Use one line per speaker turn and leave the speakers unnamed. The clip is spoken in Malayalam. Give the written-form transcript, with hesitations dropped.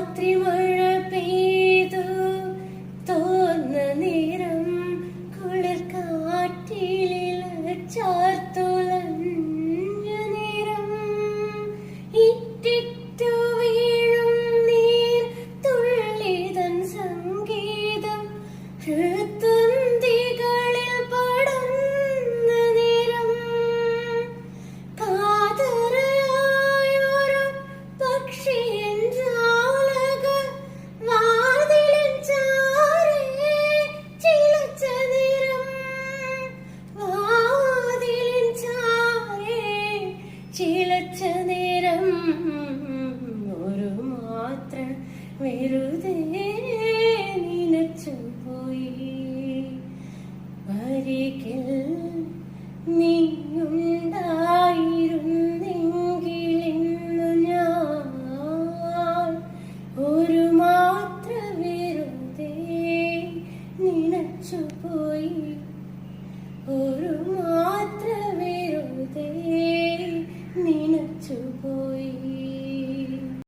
രാത്രി മഴ പെയ്തു തോന്ന നേരം കുളിർ കാറ്റിലില ചാർത്തുലഞ്ഞ നേരം ഇറ്റിറ്റു വീഴും നീർ തുള്ളിതൻ സംഗീതം ഹൃത്തുന്തികളിൽ പടർന്ന നേരം കാതറയായൊരു പക്ഷിയൻ ജാലക വാതിലിൻ ചാരേ ചിലച്ച നേരം വാതിലിൻ ചാരേ ചിലച്ച നേരം ഒരു മാത്ര വെറുതെ